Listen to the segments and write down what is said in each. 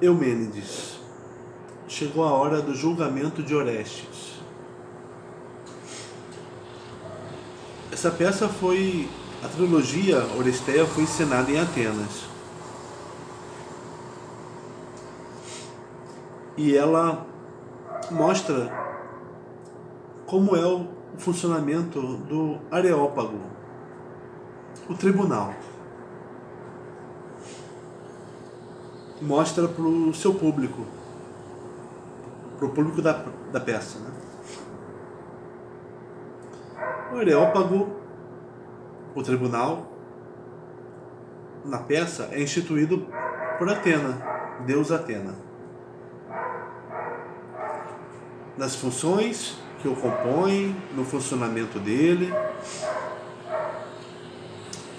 Eumênides. Chegou a hora do julgamento de Orestes. Essa peça a trilogia Oresteia foi encenada em Atenas. E ela mostra como é o funcionamento do Areópago, o tribunal. Mostra para o seu público, para o público da peça, né? O Areópago, o tribunal, na peça, é instituído por Atena, deus Atena. Nas funções que o compõem, no funcionamento dele,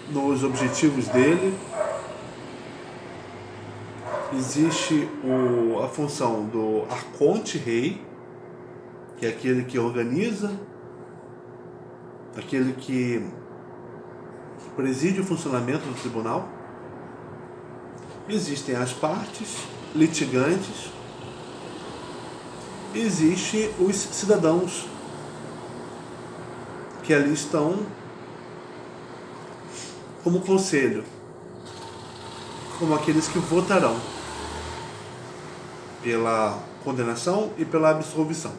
nos objetivos dele, existe a função do arconte-rei, que é aquele que organiza, aquele que preside o funcionamento do tribunal. Existem as partes litigantes, existem os cidadãos que ali estão como conselho, como aqueles que votarão pela condenação e pela absolvição.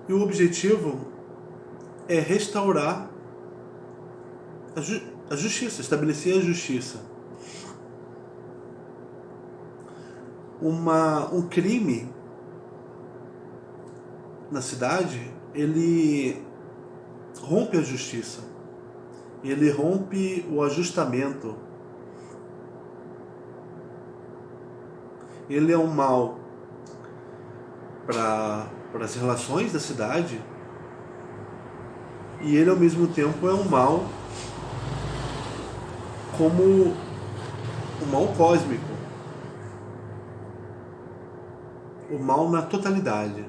E o objetivo é restaurar a justiça, estabelecer a justiça. Um crime na cidade, ele rompe a justiça, ele rompe o ajustamento, ele é um mal para as relações da cidade, e ele ao mesmo tempo é um mal como um mal cósmico, o mal na totalidade.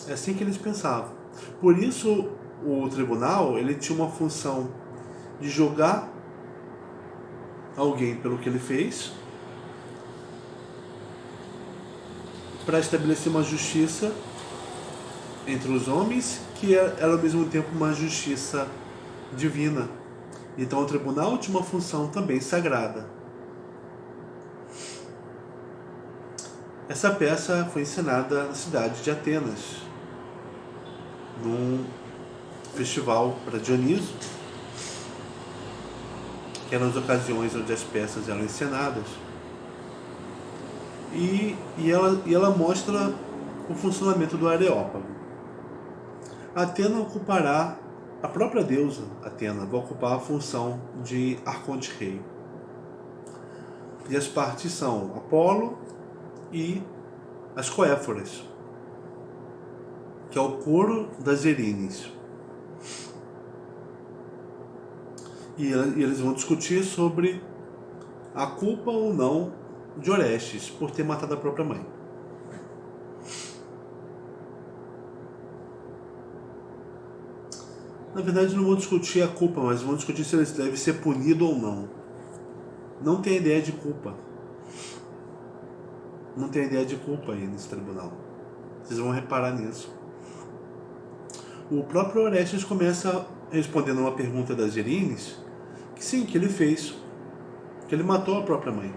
É assim que eles pensavam. Por isso o tribunal, ele tinha uma função de julgar alguém pelo que ele fez, para estabelecer uma justiça entre os homens, que era ao mesmo tempo uma justiça divina. Então o tribunal tinha uma função também sagrada. Essa peça foi encenada na cidade de Atenas, num festival para Dioniso, que eram as ocasiões onde as peças eram encenadas. E ela mostra o funcionamento do Areópago. Atena ocupará, a própria deusa Atena vai ocupar a função de arconte-rei. E as partes são Apolo e as coéforas, que é o coro das Erines. E eles vão discutir sobre a culpa ou não de Orestes por ter matado a própria mãe. Na verdade, não vão discutir a culpa, mas vão discutir se ele deve ser punido ou não. Não tem ideia de culpa. Não tem ideia de culpa aí nesse tribunal. Vocês vão reparar nisso. O próprio Orestes começa respondendo uma pergunta das Erines, que sim, que ele fez, que ele matou a própria mãe.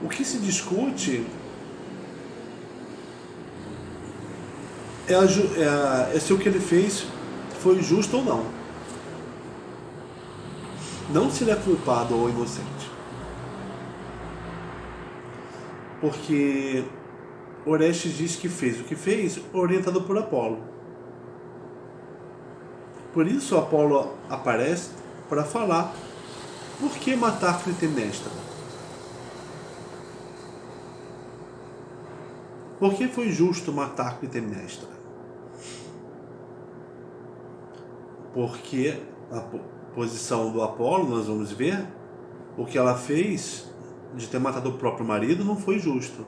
O que se discute é se o que ele fez foi justo ou não. Não se ele é culpado ou inocente. Porque Orestes diz que fez o que fez orientado por Apolo. Por isso Apolo aparece para falar por que matar Clitemnestra. Por que foi justo matar Clitemnestra? Porque a posição do Apolo, nós vamos ver, o que ela fez de ter matado o próprio marido não foi justo.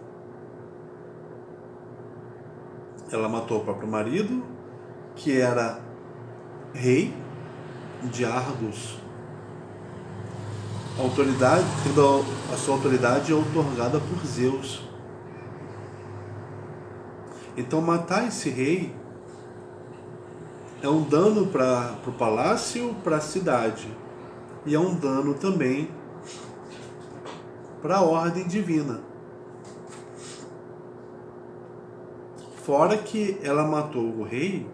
Ela matou o próprio marido, que era rei, de Argos, autoridade, tendo a sua autoridade outorgada por Zeus. Então matar esse rei é um dano para o palácio, para a cidade, e é um dano também para a ordem divina. Fora que ela matou o rei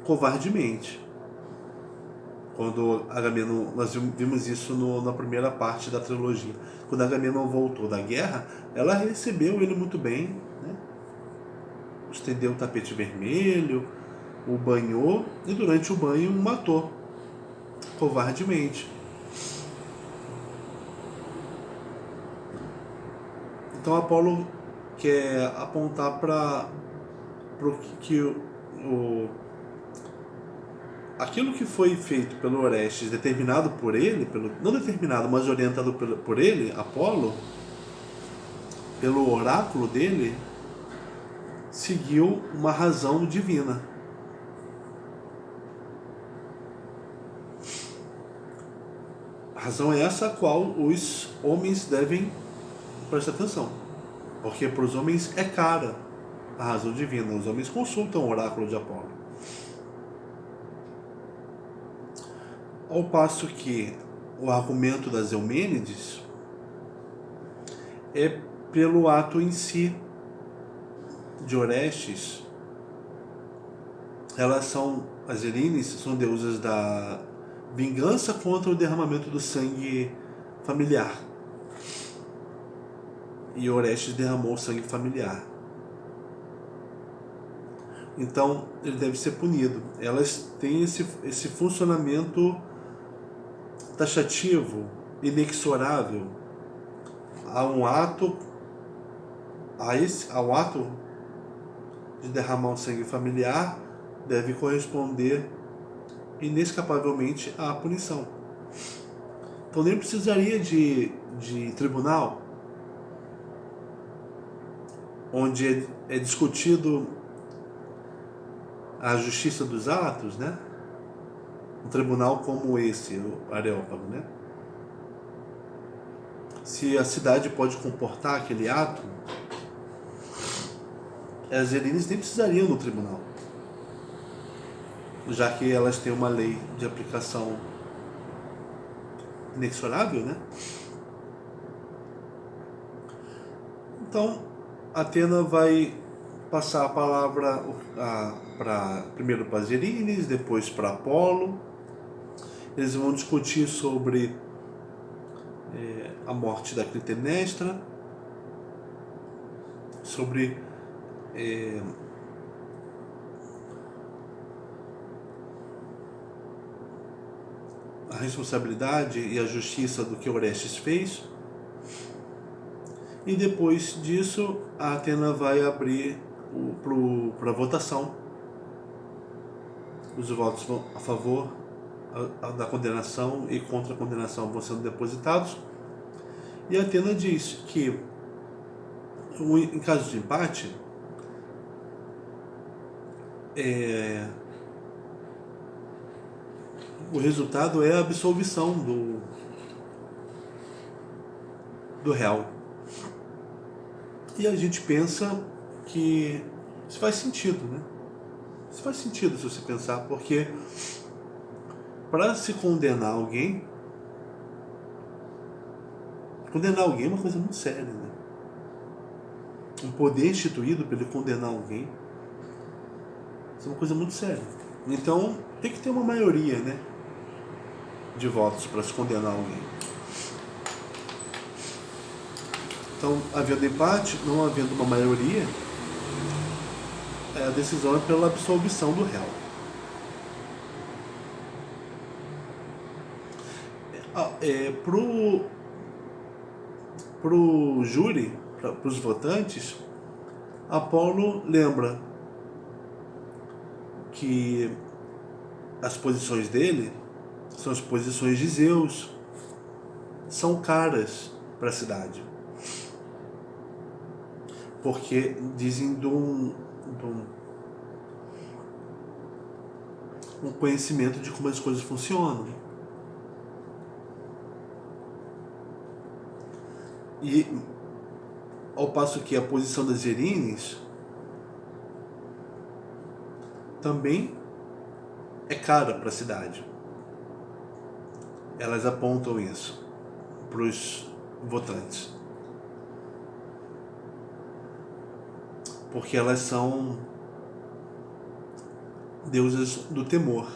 covardemente. Quando Agamenon, nós vimos isso na primeira parte da trilogia. Quando Agamenon voltou da guerra, ela recebeu ele muito bem, né? Estendeu o tapete vermelho, o banhou e durante o banho o matou covardemente. Então Apolo quer apontar para que aquilo que foi feito pelo Orestes, determinado por ele, não determinado, mas orientado por ele, Apolo, pelo oráculo dele, seguiu uma razão divina. A razão é essa a qual os homens devem prestar atenção, porque para os homens é cara a razão divina. Os homens consultam o oráculo de Apolo. Ao passo que o argumento das Eumênides é pelo ato em si de Orestes. As Erines são deusas da vingança contra o derramamento do sangue familiar. E Orestes derramou o sangue familiar. Então ele deve ser punido. Elas têm esse funcionamento taxativo, inexorável ao ato de derramar o sangue familiar, deve corresponder inescapavelmente à punição. Então nem precisaria de tribunal onde é discutido a justiça dos atos, né? Um tribunal como esse, o Areópago, né? Se a cidade pode comportar aquele ato, as Erines nem precisariam do tribunal, já que elas têm uma lei de aplicação inexorável, né? Então, Atena vai passar a palavra primeiro para as Erines, depois para Apolo. Eles vão discutir sobre a morte da Clitemnestra, sobre a responsabilidade e a justiça do que Orestes fez. E depois disso, a Atena vai abrir para votação. Os votos vão a favor da condenação e contra a condenação vão sendo depositados. E a Atena diz que, em caso de empate, o resultado é a absolvição do réu. E a gente pensa que isso faz sentido, né? Isso faz sentido se você pensar, porque para se condenar alguém é uma coisa muito séria, né? Um poder instituído para ele condenar alguém, isso é uma coisa muito séria. Então tem que ter uma maioria, né, de votos para se condenar alguém. Então, havendo empate, não havendo uma maioria, a decisão é pela absolvição do réu. Pro júri, para os votantes, Apolo lembra que as posições dele são as posições de Zeus, são caras para a cidade, porque dizem um conhecimento de como as coisas funcionam. E ao passo que a posição das Erines também é cara para a cidade. Elas apontam isso para os votantes. Porque elas são deusas do temor.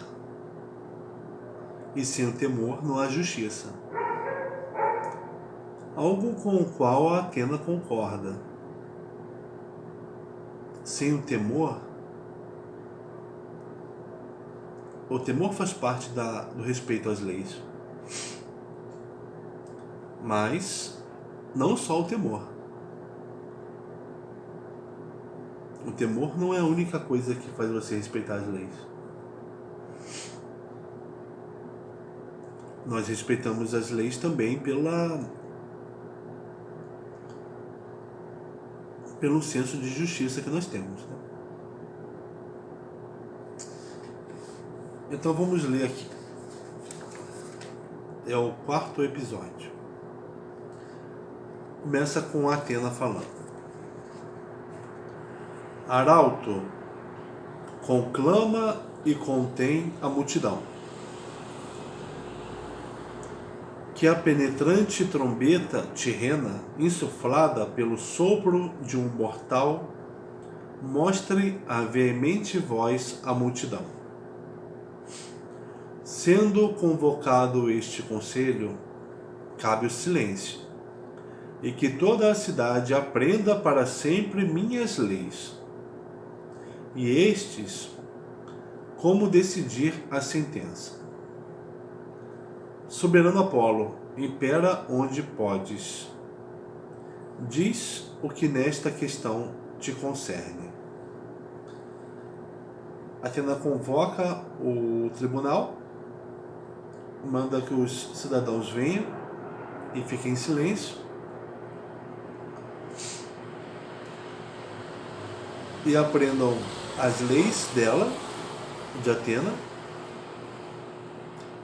E sem o temor não há justiça. Algo com o qual a Atena concorda. Sem o temor faz parte do respeito às leis. Mas não só o temor. O temor não é a única coisa que faz você respeitar as leis. Nós respeitamos as leis também pelo senso de justiça que nós temos, né? Então vamos ler aqui. É o 4º episódio. Começa com Atena falando. Arauto conclama e contém a multidão. Que a penetrante trombeta tirrena, insuflada pelo sopro de um mortal, mostre a veemente voz à multidão. Sendo convocado este conselho, cabe o silêncio, e que toda a cidade aprenda para sempre minhas leis. E estes, como decidir a sentença. Soberano Apolo, impera onde podes. Diz o que nesta questão te concerne. Atena convoca o tribunal, manda que os cidadãos venham e fiquem em silêncio. E aprendam as leis dela, de Atena,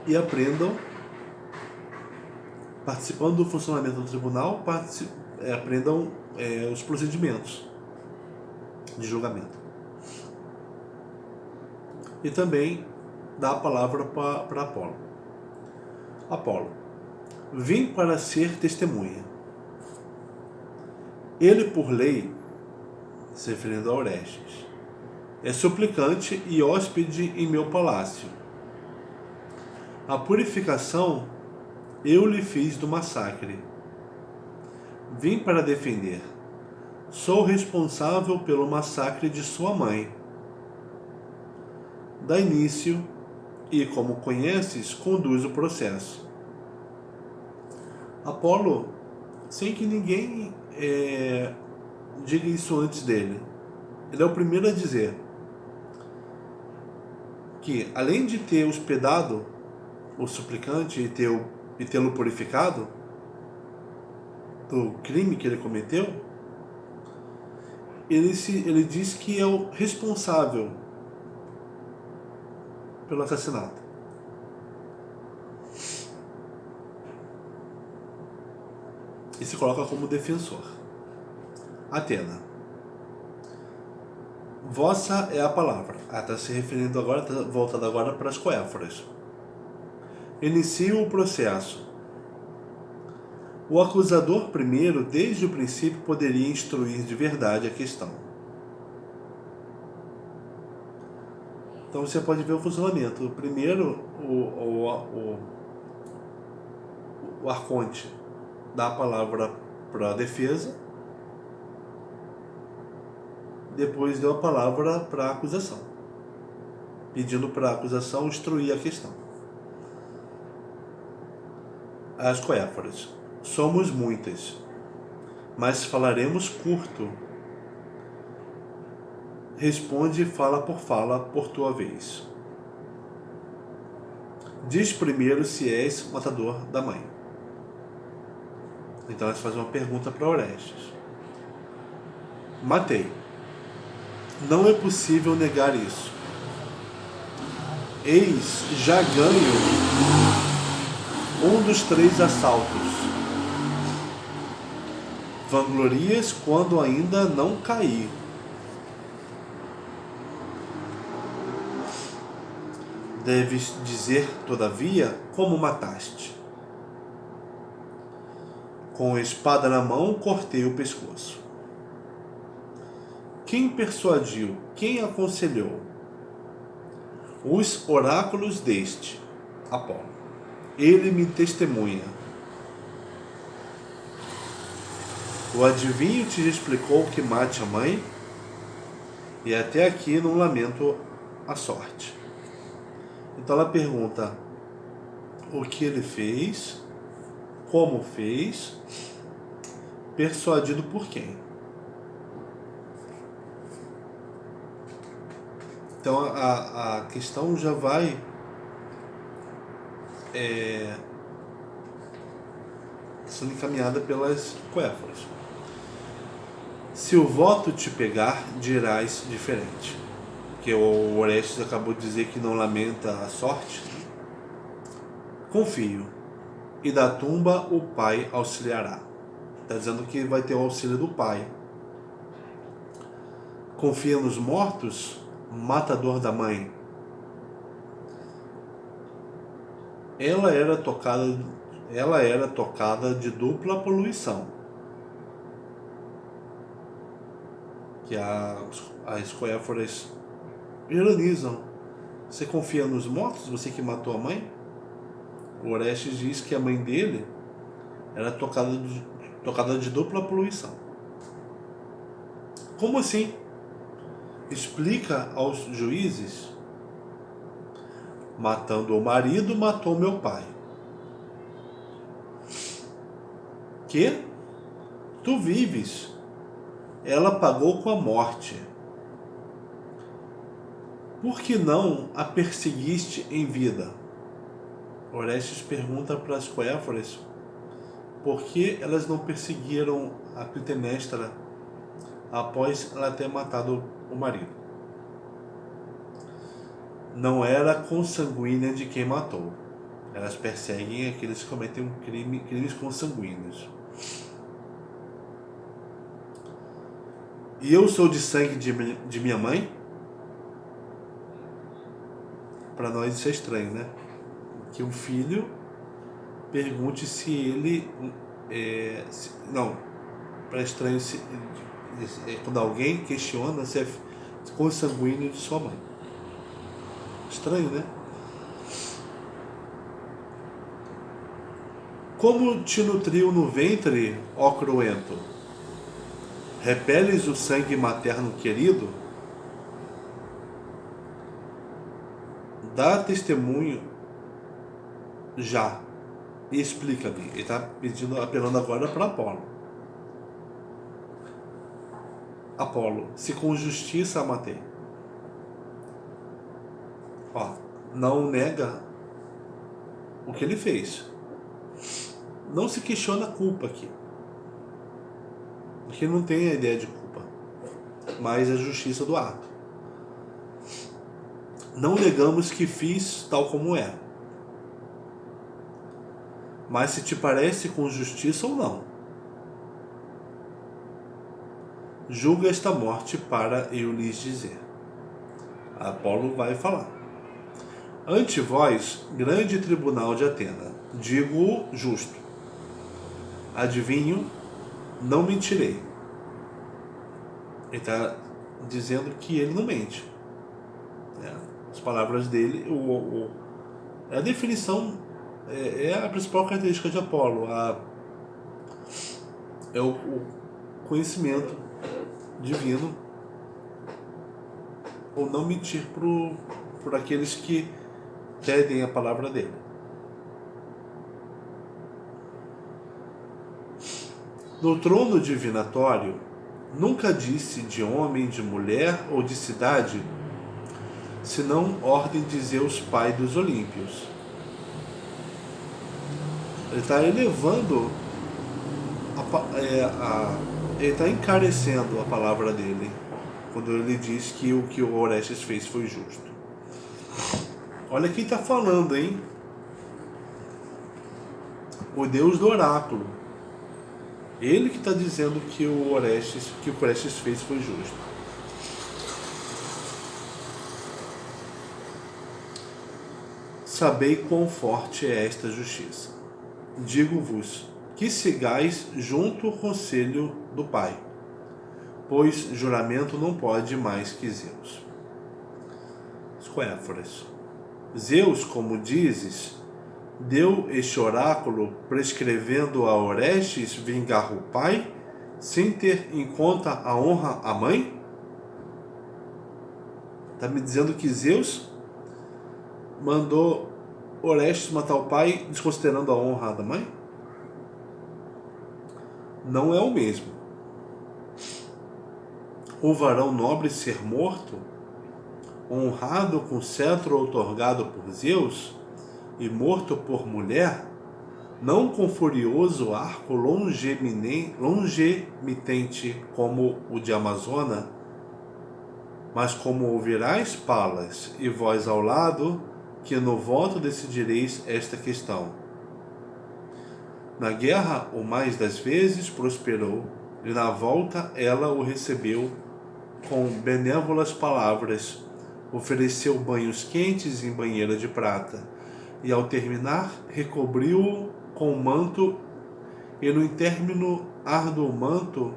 e aprendam, participando do funcionamento do tribunal, aprendam os procedimentos de julgamento. E também dá a palavra para Apolo. Apolo, vim para ser testemunha. Ele, por lei, se referindo a Orestes, é suplicante e hóspede em meu palácio. A purificação eu lhe fiz do massacre. Vim para defender. Sou responsável pelo massacre de sua mãe. Dá início e, como conheces, conduz o processo. Apolo, sem que ninguém diga isso antes dele, ele é o primeiro a dizer que, além de ter hospedado o suplicante e tê-lo purificado do crime que ele cometeu, ele diz que é o responsável pelo assassinato. E se coloca como defensor. Atena, vossa é a palavra. Está se referindo agora, está voltado agora para as coéforas. Inicio o processo. O acusador primeiro, desde o princípio, poderia instruir de verdade a questão. Então você pode ver o funcionamento. Primeiro, o arconte dá a palavra para a defesa, depois deu a palavra para a acusação, pedindo para a acusação instruir a questão. As coéforas. Somos muitas, mas falaremos curto. Responde fala por tua vez. Diz primeiro se és matador da mãe. Então elas fazem uma pergunta para Orestes. Matei. Não é possível negar isso. Eis, já ganho um dos 3 assaltos. Vanglorias quando ainda não caí. Deves dizer, todavia, como mataste. Com a espada na mão, cortei o pescoço. Quem persuadiu? Quem aconselhou? Os oráculos deste, Apolo. Ele me testemunha. O adivinho te explicou que mate a mãe? E até aqui não lamento a sorte. Então ela pergunta o que ele fez, como fez, persuadido por quem. Então a questão já vai sendo encaminhada pelas coéforas. Se o voto te pegar, dirás diferente. Que o Orestes acabou de dizer que não lamenta a sorte. Confio, e da tumba o pai auxiliará. Está dizendo que vai ter o auxílio do pai. Confia nos mortos, matador da mãe. Ela era tocada de dupla poluição. Que as coéforas ironizam. Você confia nos mortos? Você que matou a mãe? O Orestes diz que a mãe dele era tocada de dupla poluição. Como assim? Explica aos juízes. Matando o marido, matou meu pai. Que? Tu vives. Ela pagou com a morte. Por que não a perseguiste em vida? Orestes pergunta para as coéforas por que elas não perseguiram a Clitemnestra após ela ter matado o marido. Não era consanguínea de quem matou. Elas perseguem aqueles que cometem crimes consanguíneos. E eu sou de sangue de minha mãe? Para nós isso é estranho, né? Que um filho pergunte se ele... para estranho quando alguém questiona se é consanguíneo de sua mãe. Estranho, né? Como te nutriu no ventre, ó cruento? Repeles o sangue materno querido? Dá testemunho já e explica-me. Ele está apelando agora para Apolo. Apolo, se com justiça a matei. Não nega o que ele fez. Não se questiona a culpa aqui. Porque não tem a ideia de culpa, mas a justiça do ato. Não negamos que fiz tal como é. Mas se te parece com justiça ou não. Julga esta morte para eu lhes dizer. Apolo vai falar. Ante vós, grande tribunal de Atena, digo justo. Adivinho, não mentirei. Ele está dizendo que ele não mente. As palavras dele, a definição é a principal característica de Apolo. É o conhecimento divino, ou não mentir por aqueles que pedem a palavra dele. No trono divinatório, nunca disse de homem, de mulher ou de cidade, senão ordem de Zeus, pai dos Olímpios. Ele está elevando, ele está encarecendo a palavra dele, quando ele diz que o Orestes fez foi justo. Olha quem está falando, hein? O Deus do oráculo. Ele que está dizendo que o que o Orestes fez foi justo. Sabei quão forte é esta justiça. Digo-vos que sigais junto ao conselho do Pai, pois juramento não pode mais que Zeus. Escoéforas. Zeus, como dizes, deu este oráculo prescrevendo a Orestes vingar o pai, sem ter em conta a honra à mãe? Está me dizendo que Zeus mandou Orestes matar o pai, desconsiderando a honra da mãe? Não é o mesmo. O varão nobre ser morto, honrado com cetro outorgado por Zeus, e morto por mulher, não com furioso arco longemitente como o de Amazona, mas como ouvirais, Palas, e vós ao lado, que no voto decidireis esta questão. Na guerra, o mais das vezes prosperou, e na volta ela o recebeu com benévolas palavras, ofereceu banhos quentes em banheira de prata, e ao terminar, recobriu-o com manto, e no término árduo manto,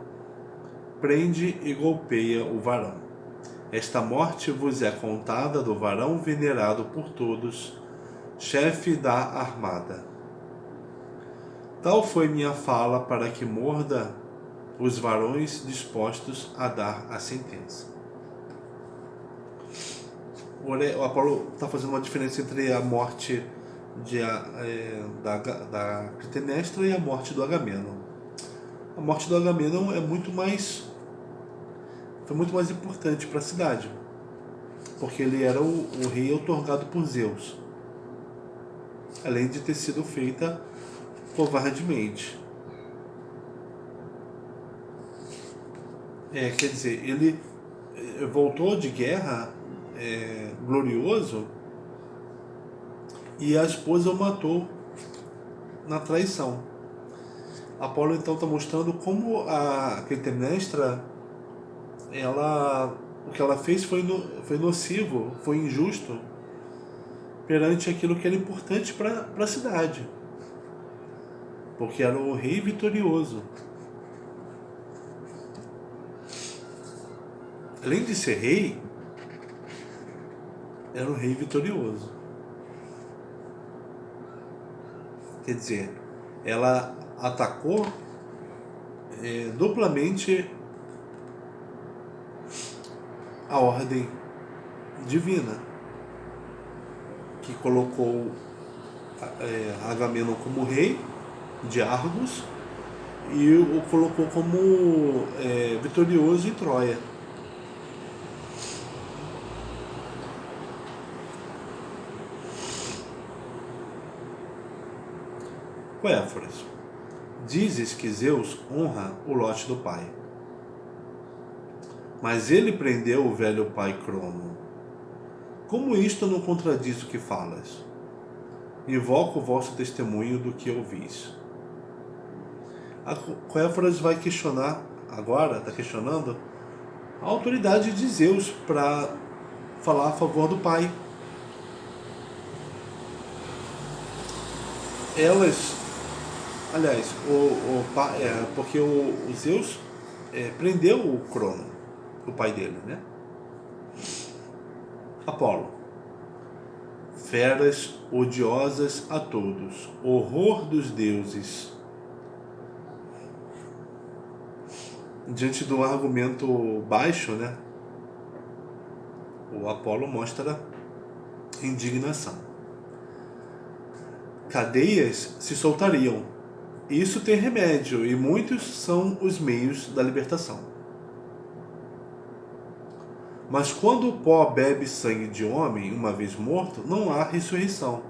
prende e golpeia o varão. Esta morte vos é contada do varão venerado por todos, chefe da armada. Tal foi minha fala para que morda os varões dispostos a dar a sentença. O Apolo está fazendo uma diferença entre a morte da Clitemnestra e a morte do Agamenon. A morte do Agamenon foi muito mais importante para a cidade, porque ele era o rei outorgado por Zeus, além de ter sido feita covardemente. Quer dizer, ele voltou de guerra glorioso, e a esposa o matou na traição. Apolo então está mostrando como a Clitemnestra, o que ela fez foi nocivo, foi injusto perante aquilo que era importante para a cidade, porque era o rei vitorioso. Além de ser rei, era o rei vitorioso. Quer dizer, ela atacou duplamente a ordem divina, que colocou Agamenon como rei de Argos e o colocou como vitorioso em Troia. Coéforas. Dizes que Zeus honra o lote do pai, mas ele prendeu o velho pai Crono. Como isto não contradiz o que falas? Invoco o vosso testemunho do que ouvis. A Coéforas vai questionar, agora está questionando, a autoridade de Zeus para falar a favor do pai. Aliás, porque o Zeus prendeu o Crono, o pai dele, né? Apolo. Feras odiosas a todos, horror dos deuses. Diante do argumento baixo, né? O Apolo mostra indignação. Cadeias se soltariam. Isso tem remédio, e muitos são os meios da libertação. Mas quando o pó bebe sangue de homem, uma vez morto, não há ressurreição.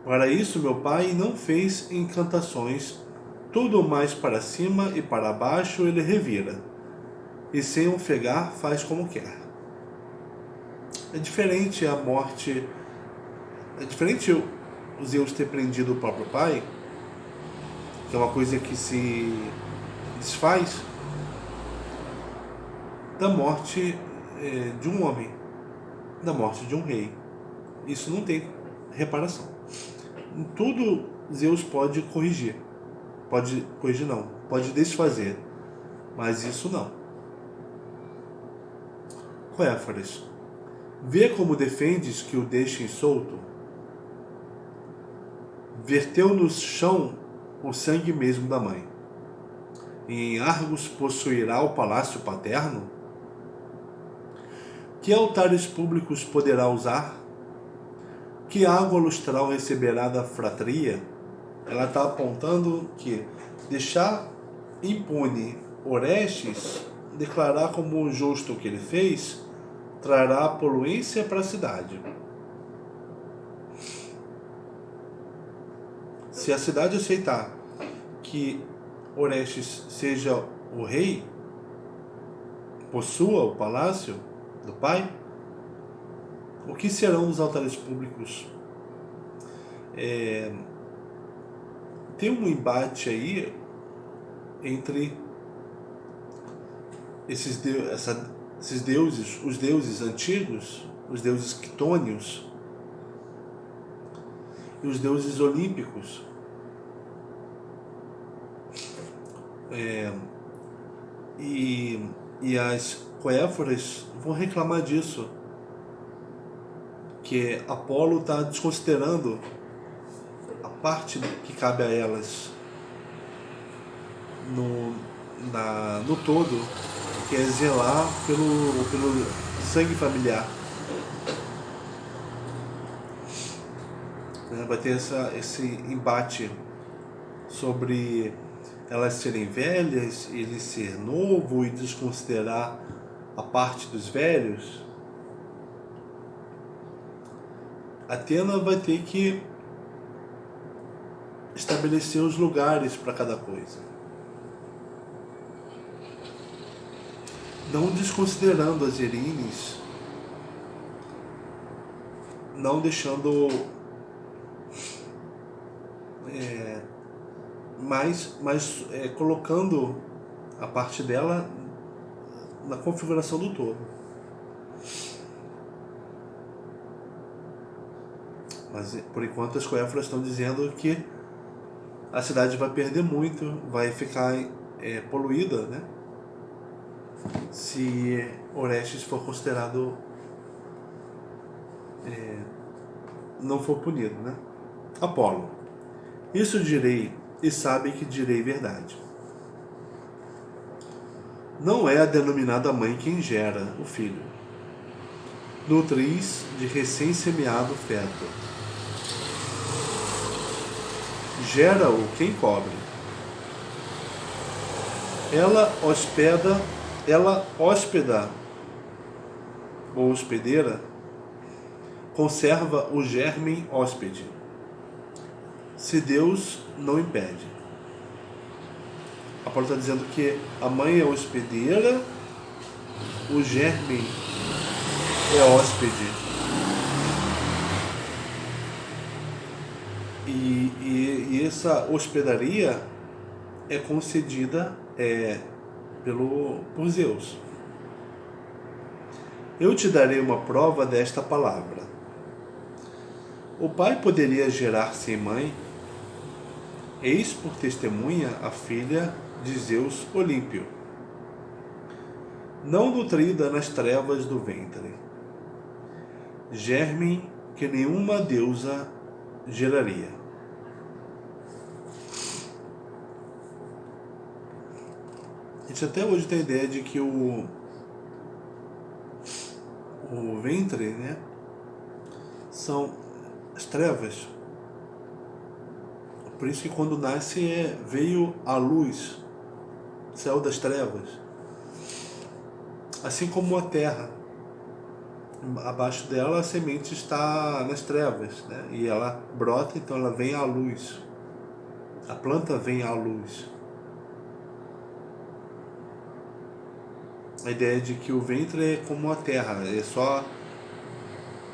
Para isso meu pai não fez encantações, tudo mais para cima e para baixo ele revira, e sem ofegar faz como quer. É diferente a morte É diferente o Zeus ter prendido o próprio pai, que é uma coisa que se desfaz, da morte de um homem, da morte de um rei. Isso não tem reparação. Em tudo Zeus pode corrigir. Pode corrigir não, pode desfazer. Mas isso não. Coéfares, vê como defendes que o deixem solto? Verteu no chão o sangue mesmo da mãe. E em Argos possuirá o palácio paterno? Que altares públicos poderá usar? Que água lustral receberá da fratria? Ela está apontando que deixar impune Orestes, declarar como justo o que ele fez, trará poluência para a cidade. Se a cidade aceitar que Orestes seja o rei, possua o palácio do pai, o que serão os altares públicos? Tem um embate aí entre esses deuses, os deuses antigos, os deuses quitônios e os deuses olímpicos. E as coéforas vão reclamar disso, que Apolo está desconsiderando a parte que cabe a elas no todo, que é zelar pelo sangue familiar. Vai ter esse embate sobre elas serem velhas, ele ser novo e desconsiderar a parte dos velhos. Atena vai ter que estabelecer os lugares para cada coisa, não desconsiderando as Erines, não deixando mas colocando a parte dela na configuração do todo. Mas por enquanto as coéforas estão dizendo que a cidade vai perder muito, vai ficar poluída, né? Se Orestes for considerado, não for punido, né? Apolo, isso direi, e sabem que direi verdade. Não é a denominada mãe quem gera o filho, nutriz de recém-semeado feto. Gera-o quem cobre. Ela hóspeda ou hospedeira, conserva o germen hóspede, se Deus não impede. Apolo está dizendo que a mãe é hospedeira, o germen é hóspede. E essa hospedaria é concedida por Zeus. Eu te darei uma prova desta palavra. O pai poderia gerar sem mãe? Eis por testemunha a filha de Zeus Olímpio, não nutrida nas trevas do ventre, germen que nenhuma deusa geraria. A gente até hoje tem a ideia de que o ventre, né, são as trevas. Por isso que quando nasce veio a luz, céu das trevas. Assim como a terra, abaixo dela a semente está nas trevas, né? E ela brota, então ela vem à luz. A planta vem à luz. A ideia de que o ventre é como a terra, só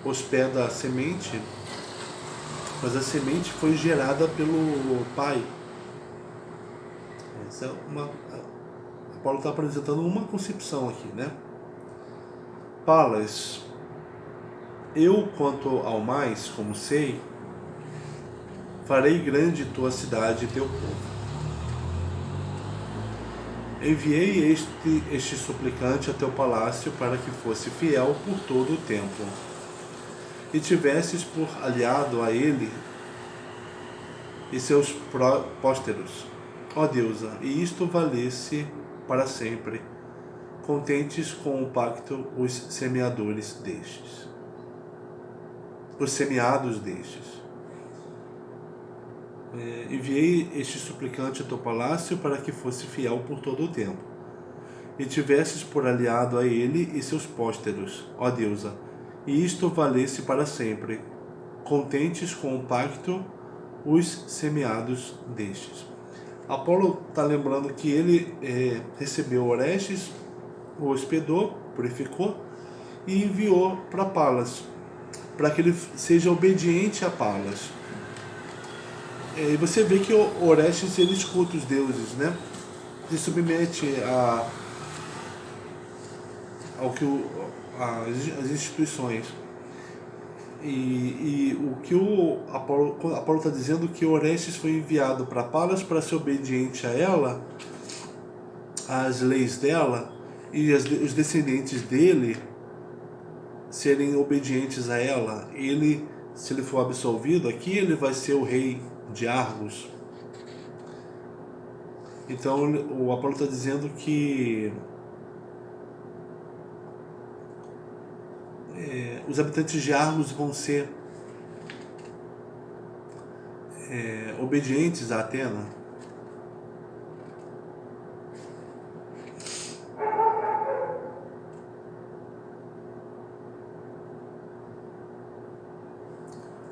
hospeda a semente mas a semente foi gerada pelo Pai. Essa é Paulo está apresentando uma concepção aqui, né? Palas, eu quanto ao mais, como sei, farei grande tua cidade e teu povo. Enviei este suplicante a teu palácio para que fosse fiel por todo o tempo, e tivesses por aliado a ele e seus pósteros, ó deusa, e isto valesse para sempre, contentes com o pacto os semeadores destes. Os semeados destes. Enviei este suplicante a teu palácio para que fosse fiel por todo o tempo, e tivesses por aliado a ele e seus pósteros, ó deusa, e isto valesse para sempre, contentes com o pacto os semeados destes. Apolo está lembrando que ele recebeu Orestes, o hospedou, purificou e enviou para Palas, para que ele seja obediente a Palas. E você vê que o Orestes ele escuta os deuses, né? Se submete ao que as instituições. E o que o Apolo está dizendo que Orestes foi enviado para Palas para ser obediente a ela, às leis dela, e os descendentes dele serem obedientes a ela. Ele, se ele for absolvido aqui, ele vai ser o rei de Argos. Então o Apolo está dizendo que os habitantes de Argos vão ser obedientes a Atena.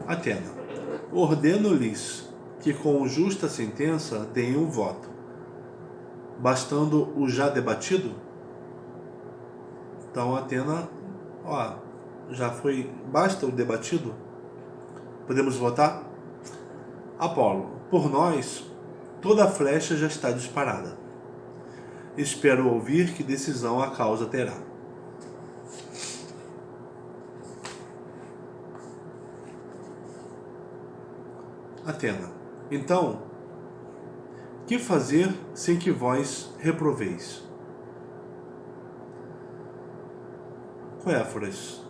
Atena, ordeno-lhes que com justa sentença deem um voto, bastando o já debatido. Então Atena, já foi, basta o debatido? Podemos votar? Apolo, por nós, toda a flecha já está disparada. Espero ouvir que decisão a causa terá. Atena, então, que fazer sem que vós reproveis? Coéforas,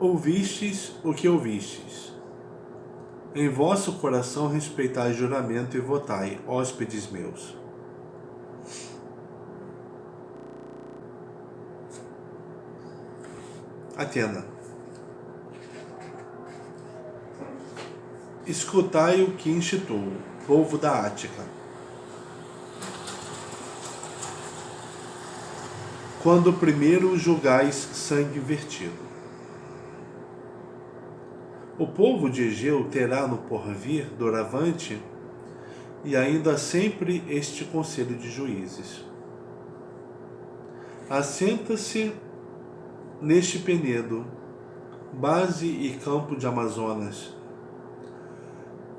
ouvistes o que ouvistes. Em vosso coração respeitai juramento e votai, hóspedes meus. Atena, escutai o que instituo, povo da Ática. Quando primeiro julgais sangue vertido. O povo de Egeu terá no porvir, doravante, e ainda sempre este conselho de juízes. Assenta-se neste penedo, base e campo de Amazonas,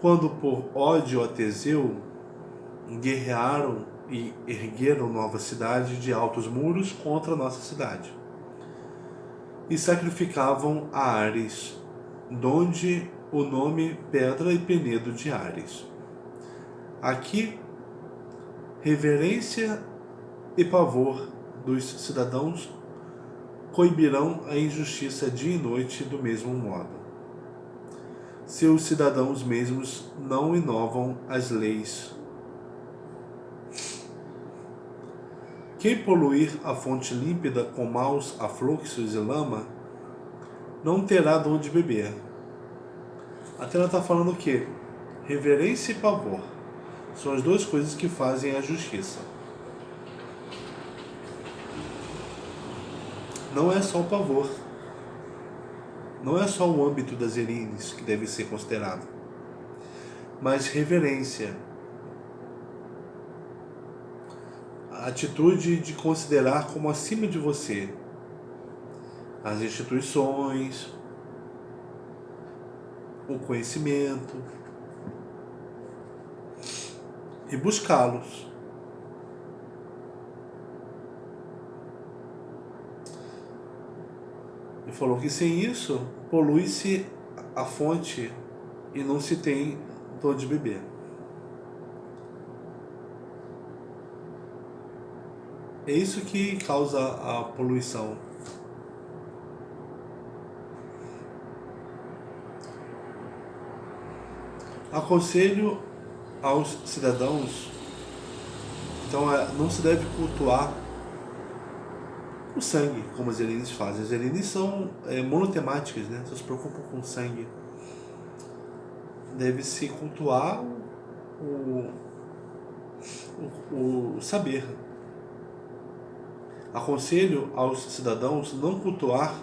quando por ódio a Teseu guerrearam e ergueram nova cidade de altos muros contra nossa cidade, e sacrificavam a Ares, donde o nome Pedra e Penedo de Ares. Aqui, reverência e pavor dos cidadãos coibirão a injustiça dia e noite do mesmo modo. Seus cidadãos mesmos não inovam as leis. Quem poluir a fonte límpida com maus afluxos e lama, não terá de onde beber. Atena está falando o quê? Reverência e pavor são as duas coisas que fazem a justiça. Não é só o pavor. Não é só o âmbito das erines que deve ser considerado, mas reverência. A atitude de considerar como acima de você as instituições, o conhecimento e buscá-los. E falou que sem isso polui-se a fonte e não se tem dor de beber. É isso que causa a poluição. Aconselho aos cidadãos, então, não se deve cultuar o sangue, como as Helenes fazem. As Helenes são monotemáticas, né? Só se preocupam com o sangue. Deve-se cultuar o saber. Aconselho aos cidadãos não cultuar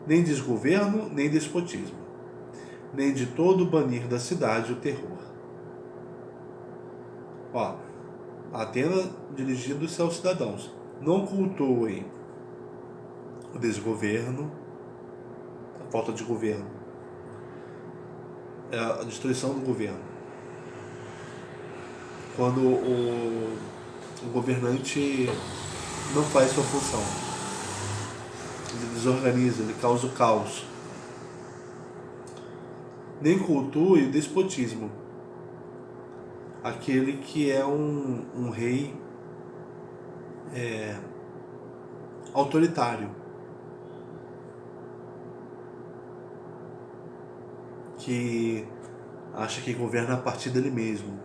nem desgoverno, nem despotismo, nem de todo banir da cidade o terror. Atena dirigindo-se aos cidadãos: não cultuem o desgoverno, a falta de governo, a destruição do governo. Quando o governante não faz sua função, ele desorganiza, ele causa o caos. Nem cultue o despotismo, aquele que é um rei autoritário, que acha que governa a partir dele mesmo.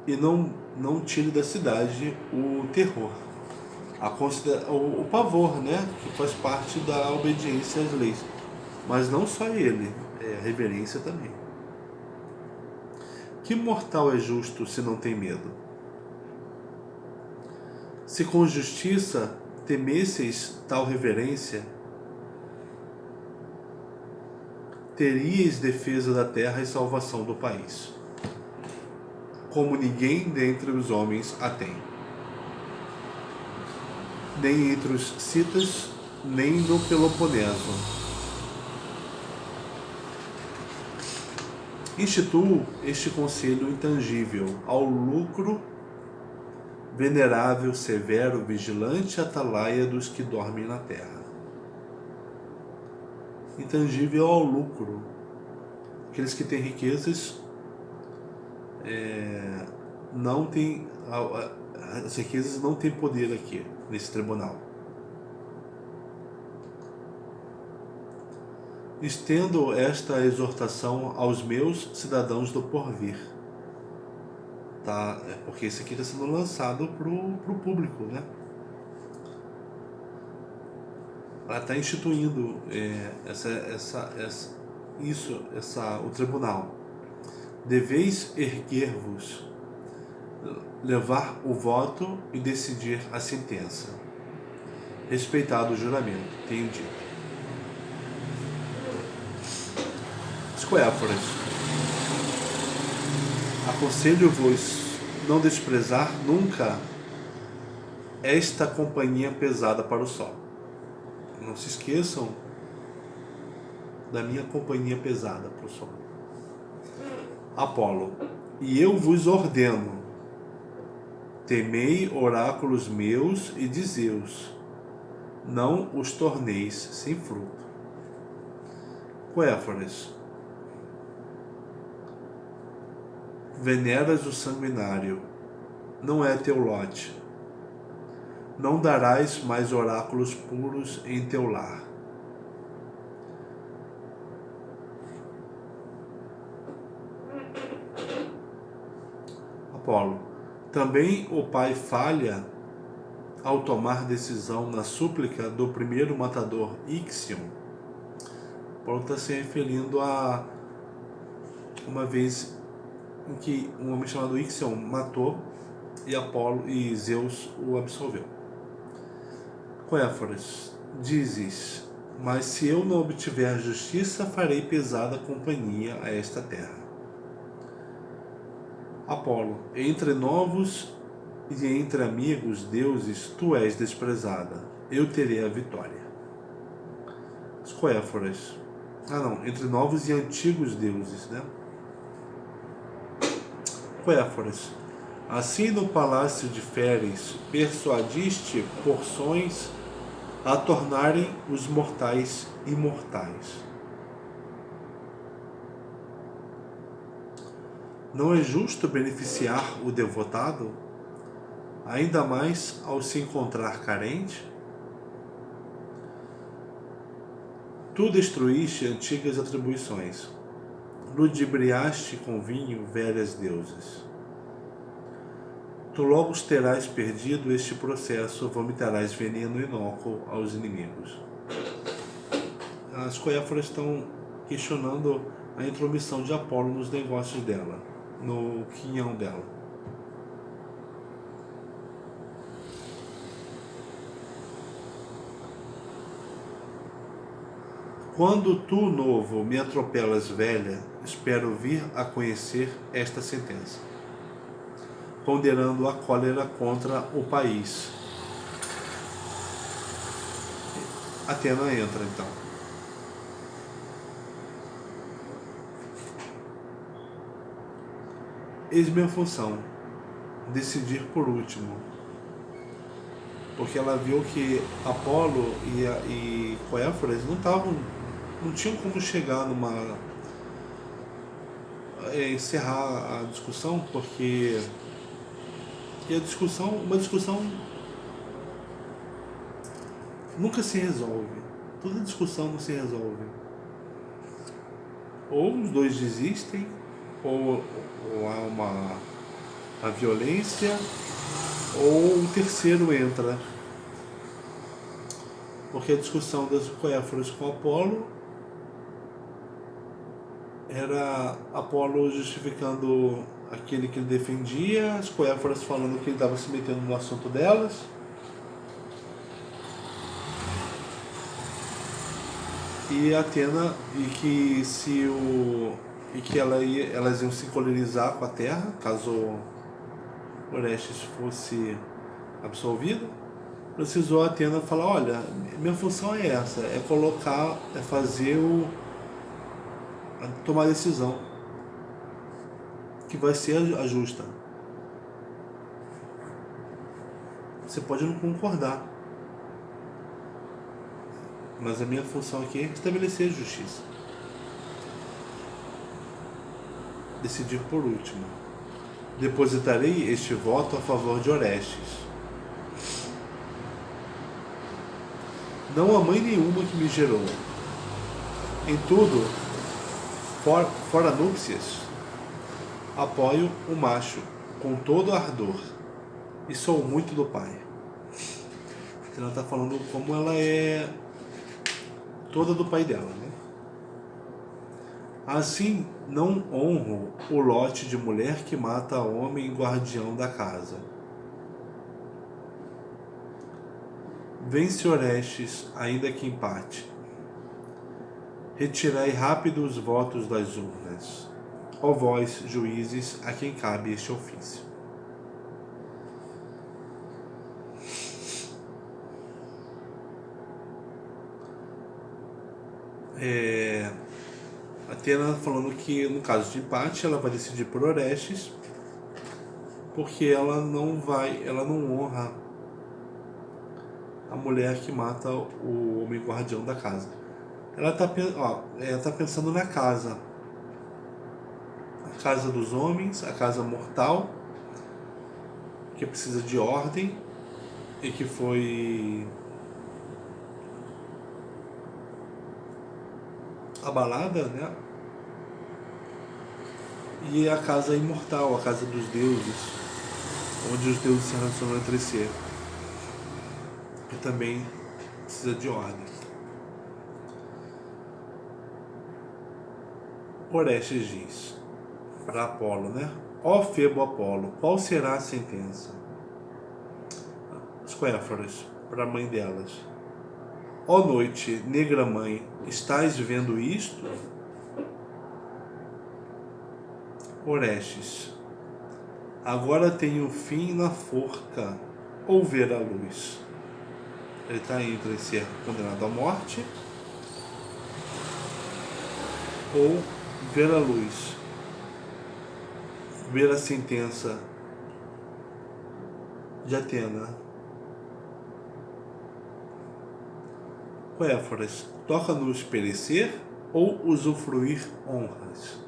E não tire da cidade o terror, o pavor, né? Que faz parte da obediência às leis. Mas não só ele, a reverência também. Que mortal é justo se não tem medo? Se com justiça temesseis tal reverência, teríeis defesa da terra e salvação do país, como ninguém dentre os homens a tem, nem entre os citas, nem no Peloponeso. Instituo este conselho intangível ao lucro, venerável, severo, vigilante, atalaia dos que dormem na terra. Intangível ao lucro. Aqueles que têm riquezas não têm, as riquezas não têm poder aqui nesse tribunal. Estendo esta exortação aos meus cidadãos do porvir, tá? Porque esse aqui está sendo lançado para o público, né? Ela está instituindo o tribunal. Deveis erguer-vos, levar o voto e decidir a sentença. Respeitado o juramento, tenho dito. Escoéforas. Aconselho-vos não desprezar nunca esta companhia pesada para o sol. Não se esqueçam da minha companhia pesada para o sol. Apolo. E eu vos ordeno: temei oráculos meus e de Zeus, não os torneis sem fruto. Coéforas. Veneras o sanguinário, não é teu lote. Não darás mais oráculos puros em teu lar. Apolo. Também o pai falha ao tomar decisão na súplica do primeiro matador Ixion. Apolo está se referindo a uma vez em que um homem chamado Ixion matou e Apolo e Zeus o absolveu. Coéforas. Dizes: mas se eu não obtiver justiça, farei pesada companhia a esta terra. Apolo, entre novos e entre amigos deuses, tu és desprezada. Eu terei a vitória. Escoéforas. Entre novos e antigos deuses, né? Coéforas. Assim no palácio de Féres, persuadiste porções a tornarem os mortais imortais. Não é justo beneficiar o devotado, ainda mais ao se encontrar carente? Tu destruíste antigas atribuições, ludibriaste com vinho velhas deusas. Tu logo terás perdido este processo, vomitarás veneno inócuo aos inimigos. As coéforas estão questionando a intromissão de Apolo nos negócios dela, no quinhão dela. Quando tu, novo, me atropelas, velha, espero vir a conhecer esta sentença, ponderando a cólera contra o país. Atena entra, então. Eis minha função, decidir por último, porque ela viu que Apolo e Coéforas não tinham como chegar encerrar a discussão, porque uma discussão nunca se resolve. Toda discussão não se resolve. Ou os dois desistem, ou há uma violência, ou um terceiro entra. Porque a discussão das Coéforas com Apolo era Apolo justificando aquele que ele defendia, as Coéforas falando que ele estava se metendo no assunto delas. E Atena, elas iam se colirizar com a terra, caso Orestes fosse absolvido. Precisou Atena falar, olha, minha função é essa, tomar a decisão que vai ser a justa. Você pode não concordar, mas a minha função aqui é estabelecer a justiça. Decidir por último. Depositarei este voto a favor de Orestes. Não há mãe nenhuma que me gerou. Em tudo, fora núpcias, apoio o macho com todo ardor e sou muito do pai. Ela está falando como ela é toda do pai dela, né? Assim, não honro o lote de mulher que mata homem guardião da casa. Vence Orestes, ainda que empate. Retirai rápido os votos das urnas. Ó vós, juízes, a quem cabe este ofício. Atena falando que no caso de empate ela vai decidir por Orestes, porque ela não honra a mulher que mata o homem guardião da casa. Ela tá pensando na casa. A casa dos homens, a casa mortal, que precisa de ordem e que foi abalada, né? E a casa imortal, a casa dos deuses, onde os deuses se relacionam entre si, que também precisa de ordem. Orestes diz para Apolo, né? Ó Febo Apolo, qual será a sentença? As Coéforas, para a mãe delas. Ó noite, negra mãe, estás vendo isto? Orestes, Agora tenho fim na forca, ou ver a luz. Ele está entre ser condenado à morte ou ver a luz, ver a sentença de Atena. Coéforas, toca-nos perecer ou usufruir honras?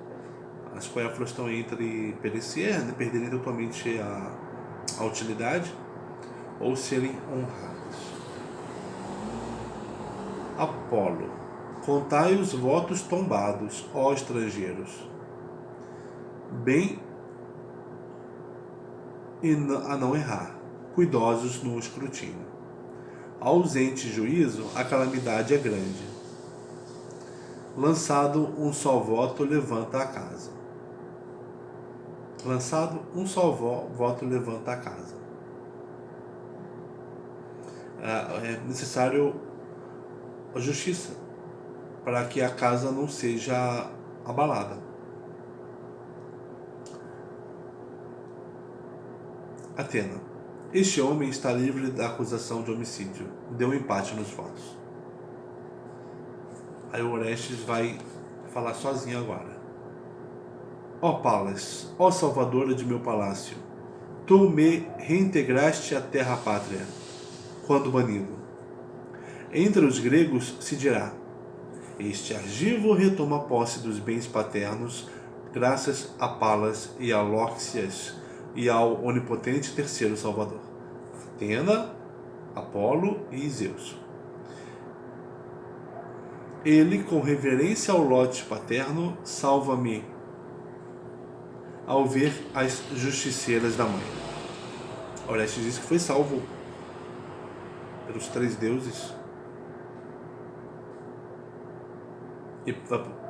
As coéforas estão entre perecer, perderem totalmente a utilidade, ou serem honradas. Apolo, contai os votos tombados, ó estrangeiros, bem a não errar, cuidosos no escrutínio. Ausente juízo, a calamidade é grande. Lançado um só voto, levanta a casa. Lançado um só voto, levanta a casa. É necessário a justiça para que a casa não seja abalada. Atena, este homem está livre da acusação de homicídio. Deu um empate nos votos. Aí o Orestes vai falar sozinho agora. Ó Palas, ó salvadora de meu palácio, tu me reintegraste à terra pátria, quando banido. Entre os gregos se dirá, este argivo retoma posse dos bens paternos, graças a Palas e a Lóxias e ao onipotente terceiro salvador, Atena, Apolo e Zeus. Ele, com reverência ao lote paterno, salva-me ao ver as justiceiras da mãe. Orestes diz que foi salvo pelos três deuses e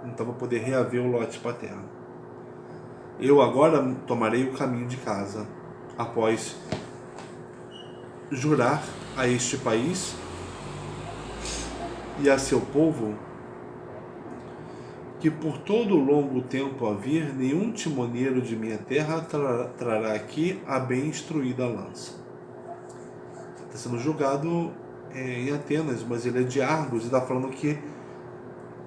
então vai poder reaver o lote paterno. Eu agora tomarei o caminho de casa, após jurar a este país e a seu povo que por todo o longo tempo a vir, nenhum timoneiro de minha terra trará aqui a bem instruída lança. Está sendo julgado em Atenas, mas ele é de Argos e está falando que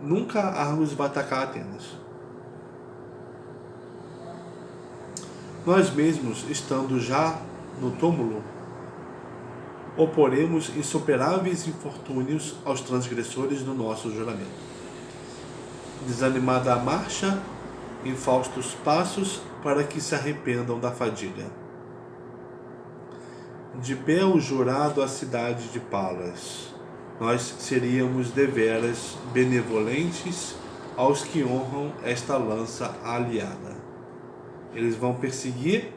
nunca Argos vai atacar Atenas. Nós mesmos, estando já no túmulo, oporemos insuperáveis infortúnios aos transgressores do nosso juramento. Desanimada a marcha, em faustos passos, para que se arrependam da fadiga. De pé o jurado à cidade de Palas, nós seríamos deveras benevolentes aos que honram esta lança aliada. Eles vão perseguir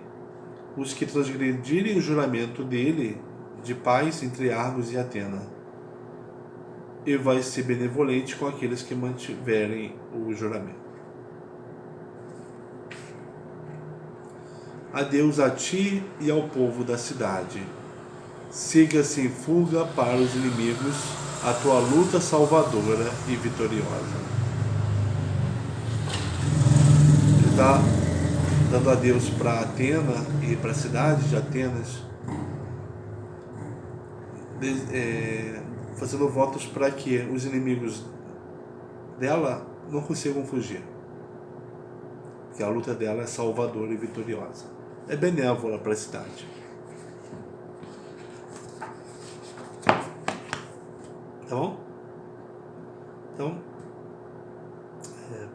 os que transgredirem o juramento dele de paz entre Argos e Atena. E vai ser benevolente com aqueles que mantiverem o juramento. Adeus a ti e ao povo da cidade. Siga-se em fuga para os inimigos a tua luta salvadora e vitoriosa. Ele está dando adeus para Atena e para a cidade de Atenas, fazendo votos para que os inimigos dela não consigam fugir. Porque a luta dela é salvadora e vitoriosa. É benévola para a cidade. Tá bom? Então,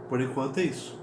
por enquanto é isso.